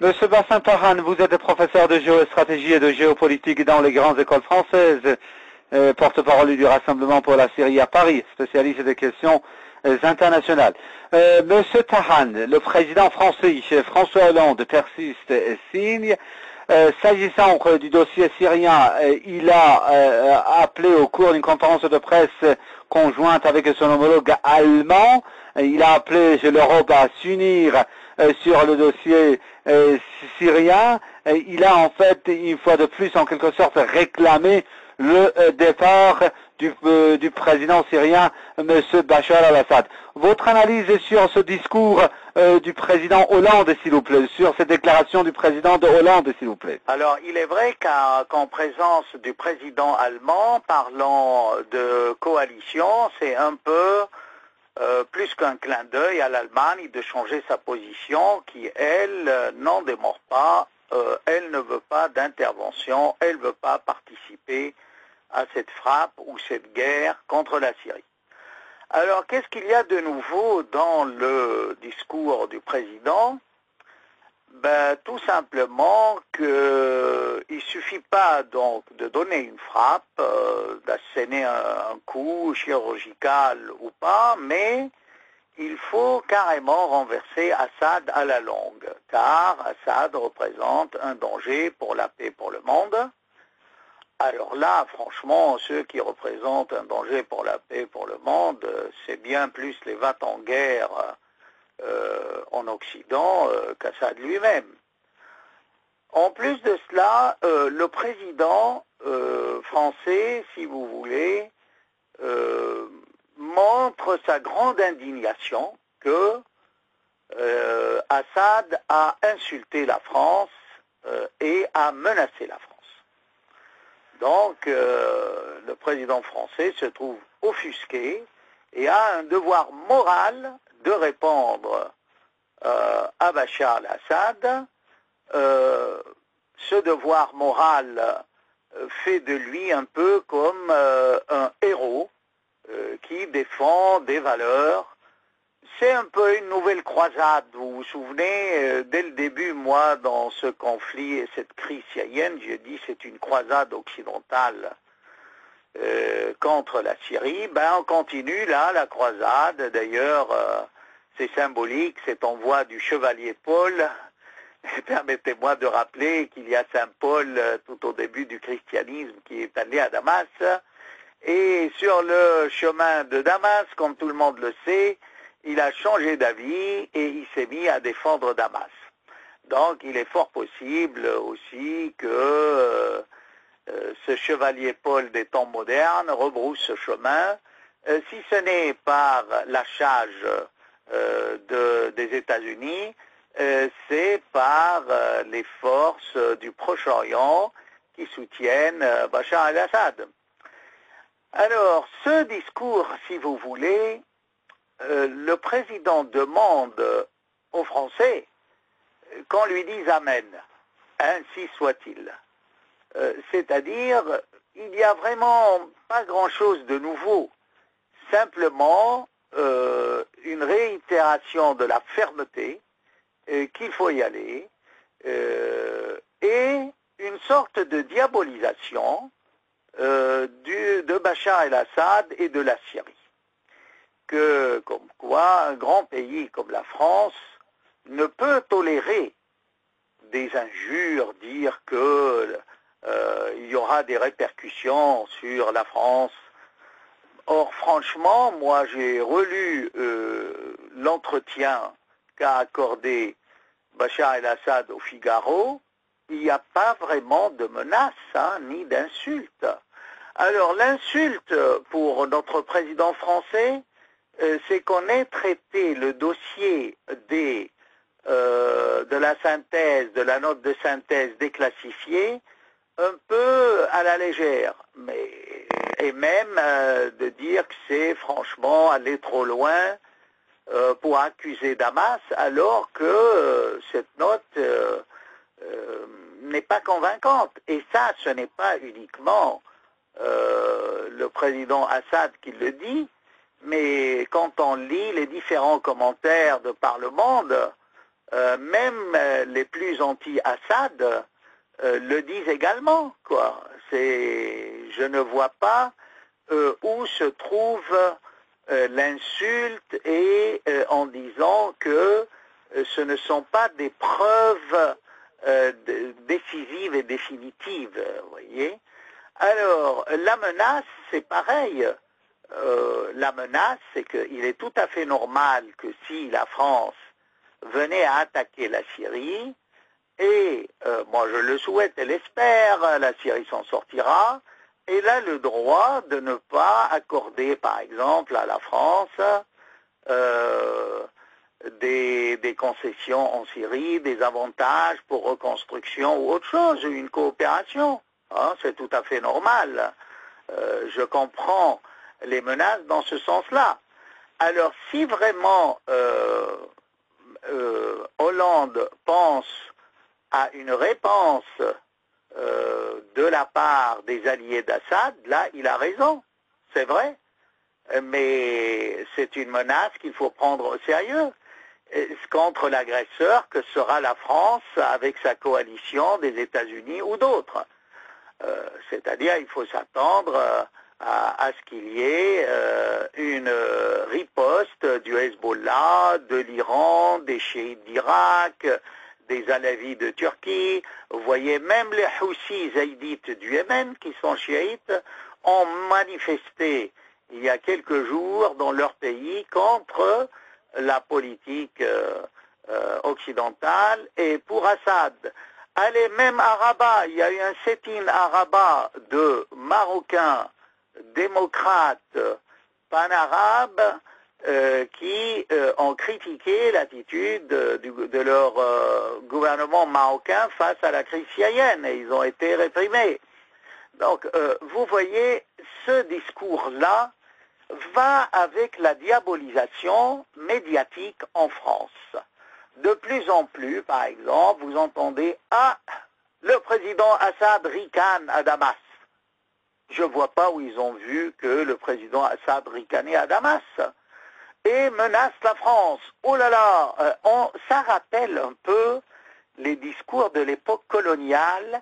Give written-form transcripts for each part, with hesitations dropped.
Monsieur Bassin Tahan, vous êtes professeur de géostratégie et de géopolitique dans les grandes écoles françaises, porte-parole du Rassemblement pour la Syrie à Paris, spécialiste des questions internationales. Monsieur Tahan, le président français, François Hollande, persiste et signe. S'agissant du dossier syrien, il a appelé au cours d'une conférence de presse conjointe avec son homologue allemand. Il a appelé l'Europe à s'unir sur le dossier syrien. Il a en fait, une fois de plus, en quelque sorte, réclamé le départ du président syrien, M. Bachar al-Assad. Votre analyse sur ce discours du président Hollande, s'il vous plaît, sur cette déclaration du président de Hollande, s'il vous plaît. Alors, il est vrai qu'en présence du président allemand, parlant de coalition, c'est un peu plus qu'un clin d'œil à l'Allemagne de changer sa position qui, elle, n'en démord pas. Elle ne veut pas d'intervention, elle ne veut pas participer à cette frappe ou cette guerre contre la Syrie. Alors, qu'est-ce qu'il y a de nouveau dans le discours du président? Tout simplement qu'il ne suffit pas donc de donner une frappe, d'asséner un coup chirurgical ou pas, mais il faut carrément renverser Assad à la longue, car Assad représente un danger pour la paix pour le monde. Alors là, franchement, ceux qui représentent un danger pour la paix pour le monde, c'est bien plus les va-t-en-guerre en Occident qu'Assad lui-même. En plus de cela, le président français, si vous voulez, montre sa grande indignation que Assad a insulté la France et a menacé la France. Donc, le président français se trouve offusqué et a un devoir moral de répondre à Bachar al-Assad. Ce devoir moral fait de lui un peu comme un héros qui défend des valeurs. C'est un peu une nouvelle croisade. Vous vous souvenez, dès le début, moi, dans ce conflit et cette crise syrienne, j'ai dit c'est une croisade occidentale contre la Syrie. On continue là, la croisade. D'ailleurs, c'est symbolique, cet envoi du chevalier Paul. Permettez-moi de rappeler qu'il y a Saint Paul tout au début du christianisme qui est allé à Damas. Et sur le chemin de Damas, comme tout le monde le sait, il a changé d'avis et il s'est mis à défendre Damas. Donc il est fort possible aussi que ce chevalier Paul des temps modernes rebrousse ce chemin, si ce n'est par lâchage des États-Unis, c'est par les forces du Proche-Orient qui soutiennent Bachar al-Assad. Alors, ce discours, si vous voulez, le président demande aux Français qu'on lui dise Amen, ainsi soit-il. C'est-à-dire, il n'y a vraiment pas grand-chose de nouveau, simplement une réitération de la fermeté, qu'il faut y aller, et une sorte de diabolisation de Bachar el-Assad et de la Syrie. Comme quoi, un grand pays comme la France ne peut tolérer des injures, dire que il y aura des répercussions sur la France. Or, franchement, moi j'ai relu l'entretien qu'a accordé Bachar el-Assad au Figaro. Il n'y a pas vraiment de menace, ni d'insulte. Alors l'insulte pour notre président français, c'est qu'on ait traité le dossier de la synthèse, de la note de synthèse déclassifiée, un peu à la légère, et même de dire que c'est franchement aller trop loin pour accuser Damas, alors que cette note n'est pas convaincante. Et ça, ce n'est pas uniquement le président Assad qui le dit, mais quand on lit les différents commentaires de par le monde, même les plus anti-Assad le disent également, quoi. Je ne vois pas où se trouve l'insulte et en disant que ce ne sont pas des preuves décisives et définitives, vous voyez. Alors, la menace, c'est pareil. La menace, c'est qu'il est tout à fait normal que si la France venait à attaquer la Syrie, et moi je le souhaite et l'espère, la Syrie s'en sortira, elle a le droit de ne pas accorder, par exemple, à la France des concessions en Syrie, des avantages pour reconstruction ou autre chose, une coopération. Hein, c'est tout à fait normal. Je comprends les menaces dans ce sens-là. Alors, si vraiment Hollande pense à une réponse de la part des alliés d'Assad, là, il a raison, c'est vrai. Mais c'est une menace qu'il faut prendre au sérieux contre l'agresseur que sera la France avec sa coalition des États-Unis ou d'autres. C'est-à-dire, il faut s'attendre à ce qu'il y ait une riposte du Hezbollah, de l'Iran, des chiites d'Irak, des Alavis de Turquie. Vous voyez, même les Houthis zaïdites du Yémen, qui sont chiites, ont manifesté il y a quelques jours dans leur pays contre la politique occidentale et pour Assad. Allez, même à Rabat, il y a eu un sit-in à Rabat de Marocains démocrates panarabes qui ont critiqué l'attitude de leur gouvernement marocain face à la crise syrienne et ils ont été réprimés. Donc, vous voyez, ce discours-là va avec la diabolisation médiatique en France. De plus en plus, par exemple, vous entendez « Ah, le président Assad ricane à Damas ». Je ne vois pas où ils ont vu que le président Assad ricanait à Damas et menace la France. Oh là là, ça rappelle un peu les discours de l'époque coloniale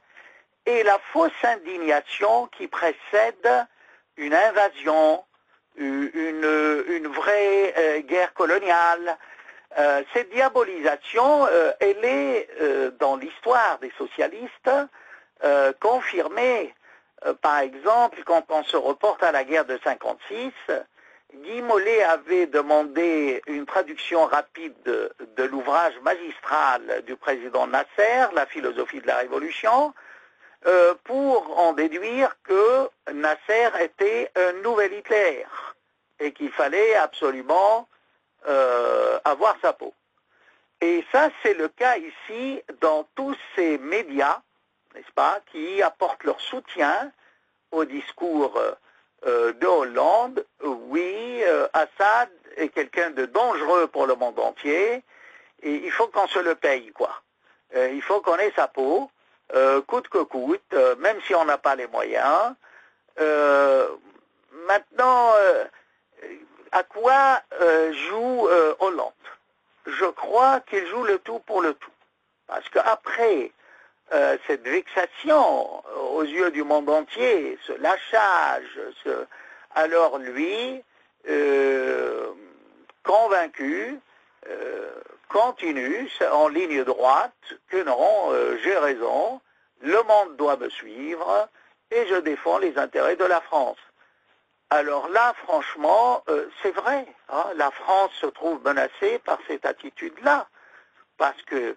et la fausse indignation qui précède une invasion, une vraie guerre coloniale. Cette diabolisation, elle est dans l'histoire des socialistes confirmée. Par exemple, quand on se reporte à la guerre de 56, Guy Mollet avait demandé une traduction rapide de l'ouvrage magistral du président Nasser, La philosophie de la révolution, pour en déduire que Nasser était un nouvel Hitler et qu'il fallait absolument avoir sa peau. Et ça, c'est le cas ici dans tous ces médias, n'est-ce pas, qui apportent leur soutien au discours de Hollande. Oui, Assad est quelqu'un de dangereux pour le monde entier et il faut qu'on se le paye, quoi. Il faut qu'on ait sa peau, coûte que coûte, même si on n'a pas les moyens. Maintenant, à quoi joue Hollande? Je crois qu'il joue le tout pour le tout. Parce qu'après cette vexation aux yeux du monde entier, ce lâchage, alors lui, convaincu, continue en ligne droite que non, j'ai raison, le monde doit me suivre et je défends les intérêts de la France. Alors là, franchement, c'est vrai, hein, la France se trouve menacée par cette attitude-là, parce que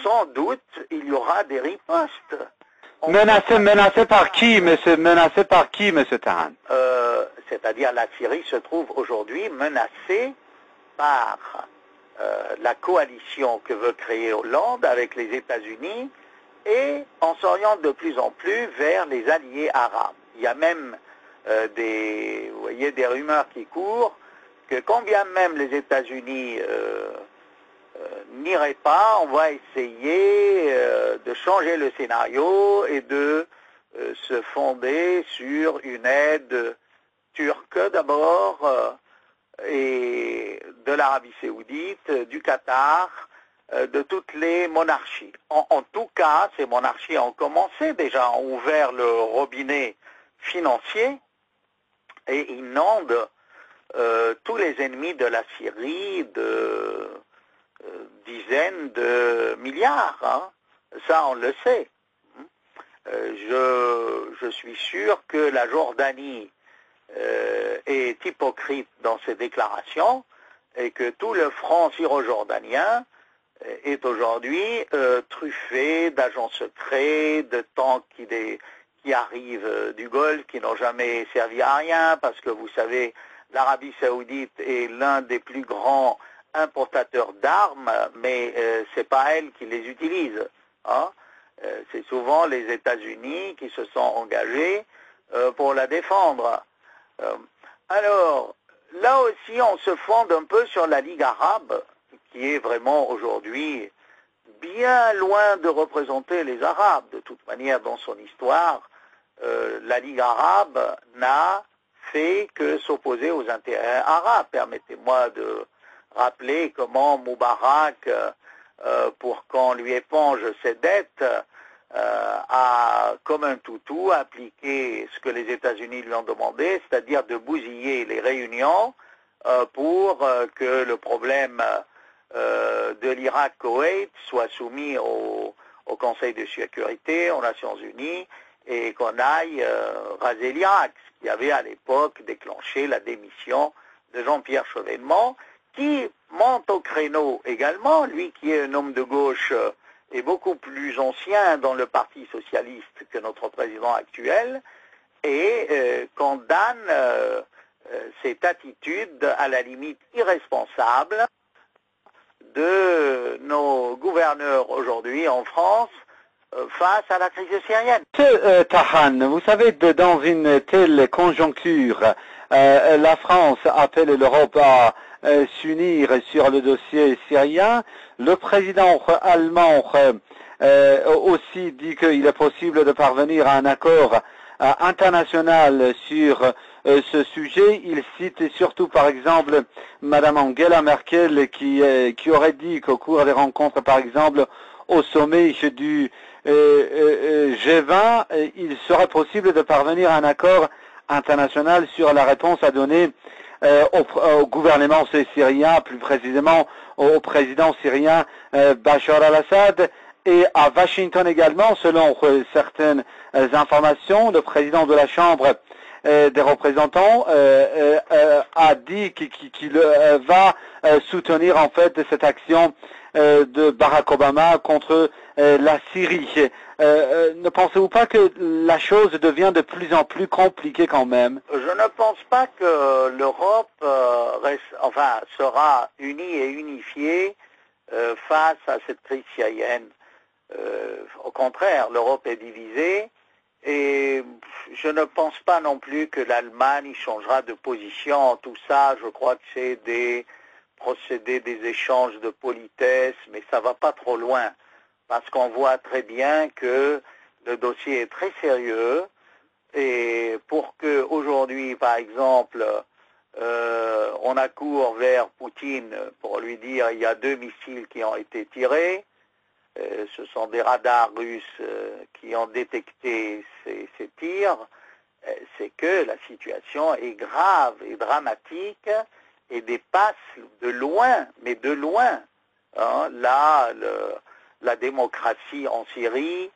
sans doute, il y aura des ripostes. Menacé par qui, monsieur Tahan? C'est-à-dire la Syrie se trouve aujourd'hui menacée par la coalition que veut créer Hollande avec les États-Unis et on s'oriente de plus en plus vers les alliés arabes. Il y a même vous voyez, des rumeurs qui courent que quand bien même les États-Unis n'irait pas, on va essayer de changer le scénario et de se fonder sur une aide turque d'abord, et de l'Arabie Saoudite, du Qatar, de toutes les monarchies. En tout cas, ces monarchies ont commencé déjà, ont ouvert le robinet financier et inondent tous les ennemis de la Syrie de dizaines de milliards. Hein. Ça, on le sait. Je suis sûr que la Jordanie est hypocrite dans ses déclarations et que tout le front syro-jordanien est aujourd'hui truffé d'agents secrets, de tanks qui arrivent du Golfe, qui n'ont jamais servi à rien, parce que vous savez, l'Arabie Saoudite est l'un des plus grands importateurs d'armes, mais c'est pas elle qui les utilise. Hein. C'est souvent les États-Unis qui se sont engagés pour la défendre. Alors, là aussi, on se fonde un peu sur la Ligue arabe, qui est vraiment aujourd'hui bien loin de représenter les Arabes. De toute manière, dans son histoire, la Ligue arabe n'a fait que s'opposer aux intérêts arabes. Permettez-moi de rappeler comment Moubarak, pour qu'on lui éponge ses dettes, a, comme un toutou, appliqué ce que les États-Unis lui ont demandé, c'est-à-dire de bousiller les réunions pour que le problème de l'Irak-Koweït soit soumis au Conseil de sécurité, aux Nations Unies, et qu'on aille raser l'Irak, ce qui avait à l'époque déclenché la démission de Jean-Pierre Chevènement, qui monte au créneau également, lui qui est un homme de gauche et beaucoup plus ancien dans le Parti socialiste que notre président actuel, et condamne cette attitude à la limite irresponsable de nos gouverneurs aujourd'hui en France face à la crise syrienne. Monsieur Tahan, vous savez, dans une telle conjoncture, la France appelle l'Europe à s'unir sur le dossier syrien. Le président allemand aussi dit qu'il est possible de parvenir à un accord international sur ce sujet. Il cite surtout, par exemple, Madame Angela Merkel qui aurait dit qu'au cours des rencontres, par exemple, au sommet du G20, il serait possible de parvenir à un accord international sur la réponse à donner au gouvernement syrien, plus précisément au président syrien Bachar al-Assad. Et à Washington également, selon certaines informations, le président de la Chambre des représentants a dit qu'il va soutenir en fait cette action de Barack Obama contre la Syrie. Ne pensez-vous pas que la chose devient de plus en plus compliquée quand même? Je ne pense pas que l'Europe sera unie et unifiée face à cette crise syrienne. Au contraire, l'Europe est divisée et je ne pense pas non plus que l'Allemagne changera de position. Tout ça, je crois que c'est des procédés, des échanges de politesse, mais ça va pas trop loin parce qu'on voit très bien que le dossier est très sérieux et pour que aujourd'hui, par exemple, on accourt vers Poutine pour lui dire il y a 2 missiles qui ont été tirés. Ce sont des radars russes qui ont détecté ces tirs, c'est que la situation est grave et dramatique et dépasse de loin, mais de loin, hein, la démocratie en Syrie,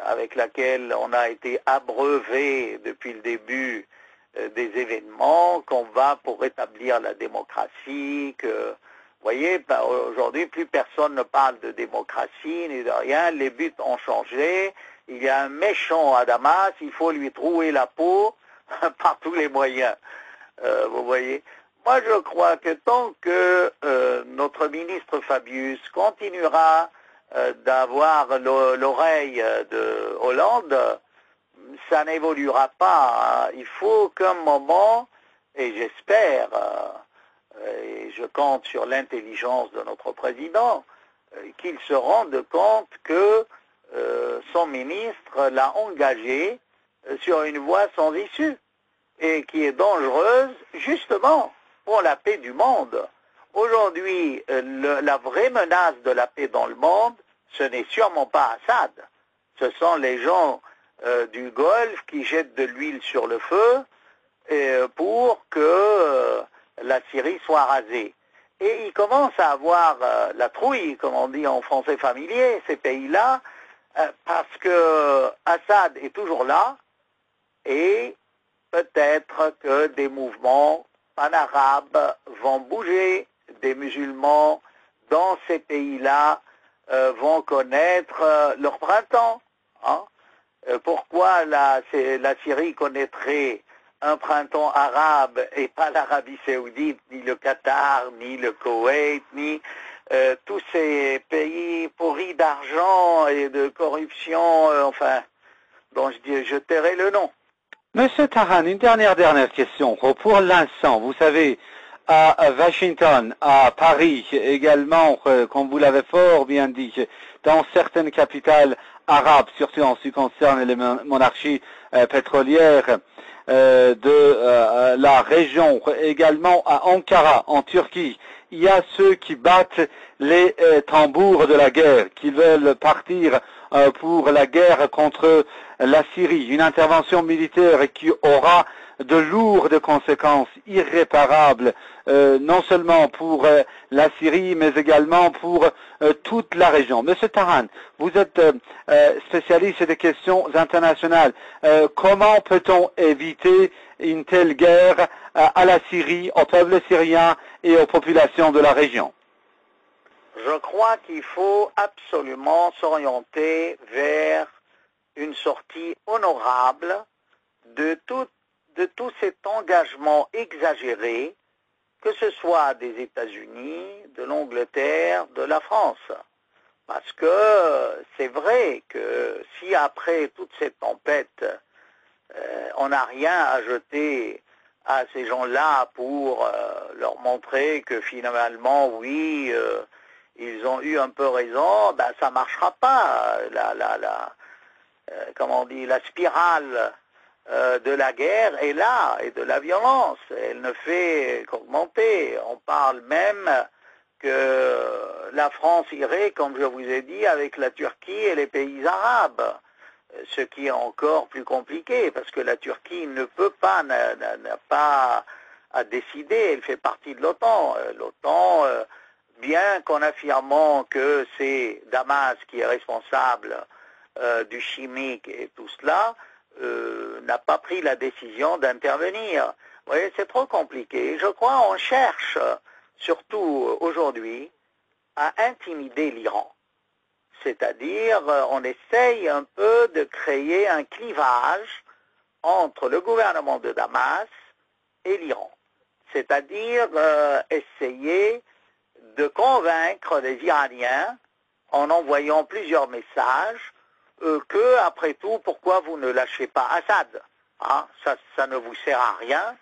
avec laquelle on a été abreuvé depuis le début des événements, qu'on va pour rétablir la démocratie, que vous voyez, aujourd'hui, plus personne ne parle de démocratie ni de rien. Les buts ont changé. Il y a un méchant à Damas. Il faut lui trouer la peau par tous les moyens. Vous voyez. Moi, je crois que tant que notre ministre Fabius continuera d'avoir l'oreille de Hollande, ça n'évoluera pas. Hein. Il faut qu'un moment, et j'espère... et je compte sur l'intelligence de notre président, qu'il se rende compte que son ministre l'a engagé sur une voie sans issue et qui est dangereuse, justement, pour la paix du monde. Aujourd'hui, la vraie menace de la paix dans le monde, ce n'est sûrement pas Assad. Ce sont les gens du Golfe qui jettent de l'huile sur le feu pour que la Syrie soit rasée. Et ils commencent à avoir la trouille, comme on dit en français familier, ces pays-là, parce que Assad est toujours là et peut-être que des mouvements pan-arabes vont bouger, des musulmans dans ces pays-là vont connaître leur printemps. Hein. Pourquoi la Syrie connaîtrait un printemps arabe et pas l'Arabie Saoudite, ni le Qatar, ni le Koweït, ni tous ces pays pourris d'argent et de corruption, enfin, dont je tairai le nom. Monsieur Tahan, une dernière question. Pour l'instant, vous savez, à Washington, à Paris également, comme vous l'avez fort bien dit, dans certaines capitales arabes, surtout en ce qui concerne les monarchies pétrolières de la région, également à Ankara, en Turquie, il y a ceux qui battent les tambours de la guerre, qui veulent partir pour la guerre contre la Syrie, une intervention militaire qui aura de lourdes conséquences irréparables, non seulement pour la Syrie, mais également pour toute la région. Monsieur Tahan, vous êtes spécialiste des questions internationales. Comment peut-on éviter une telle guerre à la Syrie, au peuple syrien et aux populations de la région? Je crois qu'il faut absolument s'orienter vers une sortie honorable de tout cet engagement exagéré, que ce soit des États-Unis, de l'Angleterre, de la France. Parce que c'est vrai que si après toute cette tempête, on n'a rien à jeter à ces gens-là pour leur montrer que finalement, oui, ils ont eu un peu raison, ben ça marchera pas. Comment on dit, la spirale de la guerre est là, et de la violence. Elle ne fait qu'augmenter. On parle même que la France irait, comme je vous ai dit, avec la Turquie et les pays arabes. Ce qui est encore plus compliqué, parce que la Turquie ne peut pas, n'a pas à décider, elle fait partie de l'OTAN. L'OTAN, bien qu'en affirmant que c'est Damas qui est responsable du chimique et tout cela, n'a pas pris la décision d'intervenir. Vous voyez, c'est trop compliqué. Je crois qu'on cherche, surtout aujourd'hui, à intimider l'Iran. C'est-à-dire, on essaye un peu de créer un clivage entre le gouvernement de Damas et l'Iran. C'est-à-dire, essayer de convaincre les Iraniens, en envoyant plusieurs messages, que, après tout, pourquoi vous ne lâchez pas Assad, hein, ça ne vous sert à rien.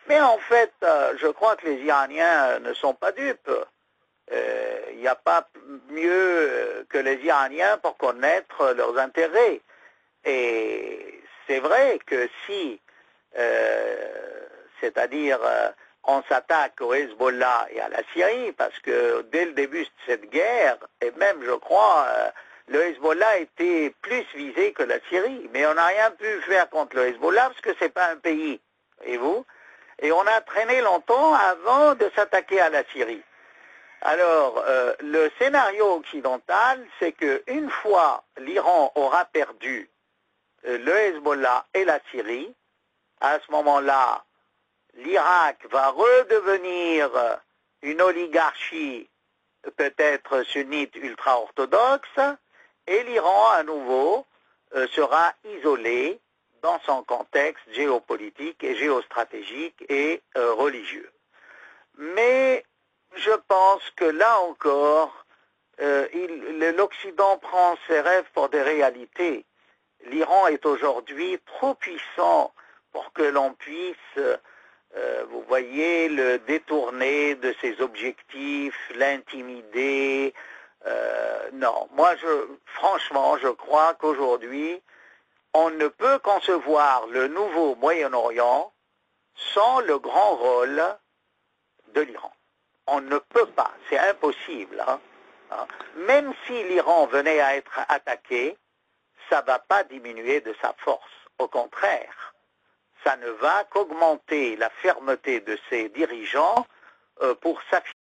Mais en fait, je crois que les Iraniens ne sont pas dupes. Il n'y a pas mieux que les Iraniens pour connaître leurs intérêts. Et c'est vrai que si, c'est-à-dire, on s'attaque au Hezbollah et à la Syrie, parce que dès le début de cette guerre, et même, je crois, le Hezbollah était plus visé que la Syrie. Mais on n'a rien pu faire contre le Hezbollah parce que ce n'est pas un pays, voyez-vous. Et on a traîné longtemps avant de s'attaquer à la Syrie. Alors, le scénario occidental, c'est qu'une fois l'Iran aura perdu le Hezbollah et la Syrie, à ce moment-là, l'Irak va redevenir une oligarchie peut-être sunnite ultra-orthodoxe, et l'Iran, à nouveau, sera isolé dans son contexte géopolitique et géostratégique et religieux. Mais je pense que là encore, l'Occident prend ses rêves pour des réalités. L'Iran est aujourd'hui trop puissant pour que l'on puisse, vous voyez, le détourner de ses objectifs, l'intimider. Non, moi, franchement, je crois qu'aujourd'hui, on ne peut concevoir le nouveau Moyen-Orient sans le grand rôle de l'Iran. On ne peut pas, c'est impossible. Même si l'Iran venait à être attaqué, ça ne va pas diminuer de sa force. Au contraire, ça ne va qu'augmenter la fermeté de ses dirigeants pour s'affirmer.